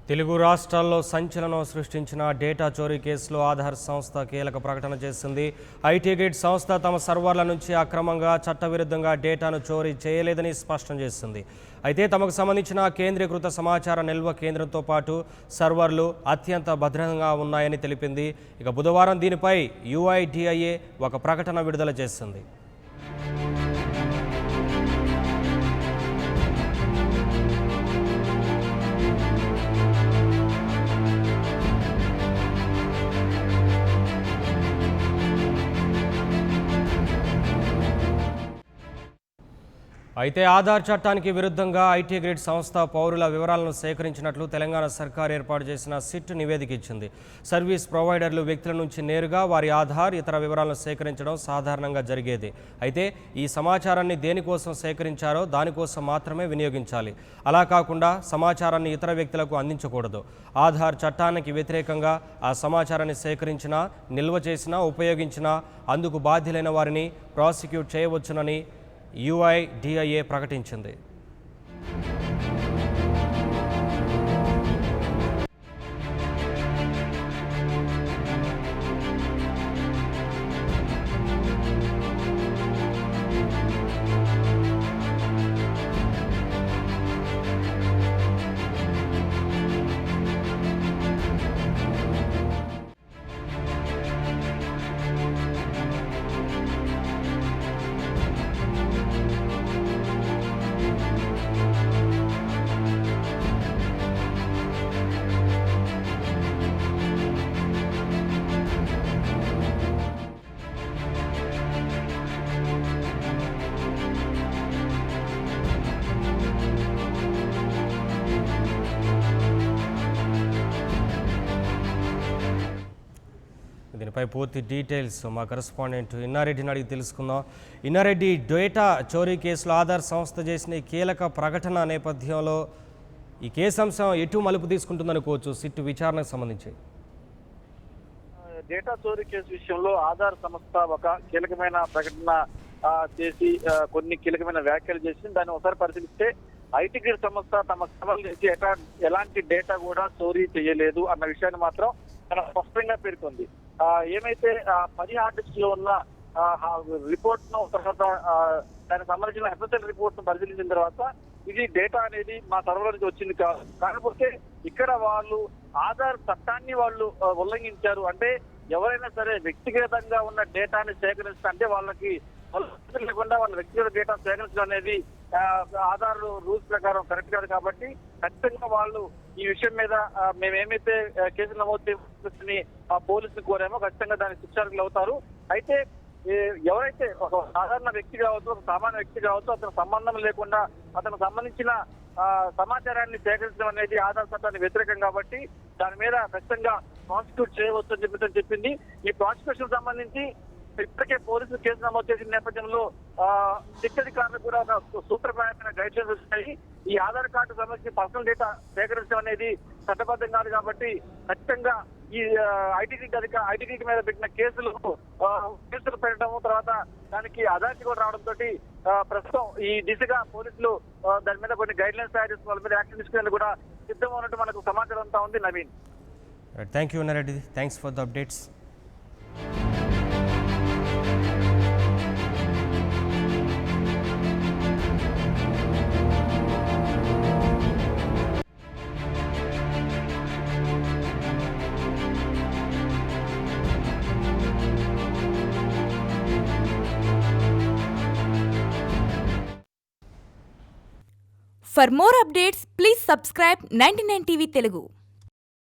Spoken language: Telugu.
తెలుగు రాష్ట్రాల్లో సంచలనం సృష్టించిన డేటా చోరీ కేసులో ఆధార్ సంస్థ కీలక ప్రకటన చేసింది. ఐటీ గ్రిడ్ సంస్థ తమ సర్వర్ల నుంచి అక్రమంగా చట్టవిరుద్ధంగా డేటాను చోరీ చేయలేదని స్పష్టం చేసింది. అయితే తమకు సంబంధించిన కేంద్రీకృత సమాచార నిల్వ కేంద్రంతో పాటు సర్వర్లు అత్యంత భద్రంగా ఉన్నాయని తెలిపింది. ఇక బుధవారం దీనిపై UIDAI ఒక ప్రకటన విడుదల చేసింది. అయితే ఆధార్ చట్టానికి విరుద్ధంగా ఐటీ గ్రిడ్ సంస్థ పౌరుల వివరాలను సేకరించినట్లు తెలంగాణ సర్కార్ ఏర్పాటు చేసిన సిట్ నివేదిక ఇచ్చింది. సర్వీస్ ప్రొవైడర్లు వ్యక్తుల నుంచి నేరుగా వారి ఆధార్ ఇతర వివరాలను సేకరించడం సాధారణంగా జరిగేది. అయితే ఈ సమాచారాన్ని దేనికోసం సేకరించారో దానికోసం మాత్రమే వినియోగించాలి. అలా కాకుండా సమాచారాన్ని ఇతర వ్యక్తులకు అందించకూడదు. ఆధార్ చట్టానికి వ్యతిరేకంగా ఆ సమాచారాన్ని సేకరించినా, నిల్వ చేసినా, ఉపయోగించినా అందుకు బాధ్యులైన వారిని ప్రాసిక్యూట్ చేయవచ్చునని UIDAI ప్రకటించింది. దీనిపై పూర్తి డీటెయిల్స్ మా కరెస్పాండెంట్ ఇన్నారెడ్డిని అడిగి తెలుసుకుందాం. ఇన్నారెడ్డి, డేటా చోరీ కేసులో ఆధార్ సంస్థ చేసిన ఈ కీలక ప్రకటన నేపథ్యంలో ఈ కేసు అంశం ఎటు మలుపు తీసుకుంటుందనుకోవచ్చు సిట్ విచారణకు సంబంధించి? డేటా చోరీ కేసు విషయంలో ఆధార్ సంస్థ ఒక కీలకమైన ప్రకటన చేసి కొన్ని కీలకమైన వ్యాఖ్యలు చేసింది. దాన్ని ఒకసారి పరిశీలిస్తే ఐటీ గ్రిడ్ సంస్థ తమ సర్వర్ల నుంచి ఎలాంటి డేటా కూడా చోరీ చేయలేదు అన్న విషయాన్ని మాత్రం చాలా స్పష్టంగా పేర్కొంది. ఏమైతే 10 హార్డ్ డిస్క్ లో ఉన్న రిపోర్ట్ ను తర్వాత దానికి సంబంధించిన FSL రిపోర్ట్ ను పరిశీలించిన తర్వాత ఇది డేటా అనేది మా సర్వర్ నుంచి వచ్చింది కాదు. కాకపోతే ఇక్కడ వాళ్ళు ఆధార్ చట్టాన్ని వాళ్ళు ఉల్లంఘించారు. అంటే ఎవరైనా సరే వ్యక్తిగతంగా ఉన్న డేటాని సేకరిస్తా అంటే వాళ్ళకి లేకుండా వాళ్ళ వ్యక్తిగత డేటా సేకరించడం అనేది ఆధార్ రూల్స్ ప్రకారం కరెక్ట్ కాదు. కాబట్టి ఖచ్చితంగా వాళ్ళు ఈ విషయం మీద మేమేమైతే కేసులు నమోదు చేసి పోలీసులు కోరామో ఖచ్చితంగా దానికి శిక్షార్హులు అవుతారు. అయితే ఎవరైతే ఒక సాధారణ వ్యక్తి కావచ్చు, ఒక సామాన్య వ్యక్తి కావచ్చు, అతను సంబంధం లేకుండా అతనికి సంబంధించిన సమాచారాన్ని సేకరించడం అనేది ఆధార్ చట్టానికి వ్యతిరేకం కాబట్టి దాని మీద ఖచ్చితంగా ప్రాసిక్యూట్ చేయవచ్చు అని చెప్పింది. ఈ ప్రాసిక్యూషన్ సంబంధించి ఇప్పటికే పోలీసులు కేసు నమోదు చేసిన నేపథ్యంలో శిక్షాధికారులు కూడా ఒక సూత్రప్రాయమైన గైడ్లైన్స్ వచ్చాయి. ఈ ఆధార్ కార్డు సంబంధించి పర్సనల్ డేటా సేకరించడం అనేది చట్టబద్ధం కాదు కాబట్టి ఖచ్చితంగా ఈ ఐటీ గ్రిడ్ మీద పెట్టిన కేసులు పెట్టడం తర్వాత దానికి అథారిటీ కూడా రావడంతో ప్రస్తుతం ఈ దిశగా పోలీసులు దాని మీద కొన్ని గైడ్లైన్స్ తయారు చేసిన వాళ్ళ మీద యాక్షన్ తీసుకునేందుకు కూడా సిద్ధంగా ఉన్నట్టు మనకు సమాచారం అంతా ఉంది. Naveen, thank you Nareddy, thanks for the updates. For more updates, please subscribe 99 TV Telugu.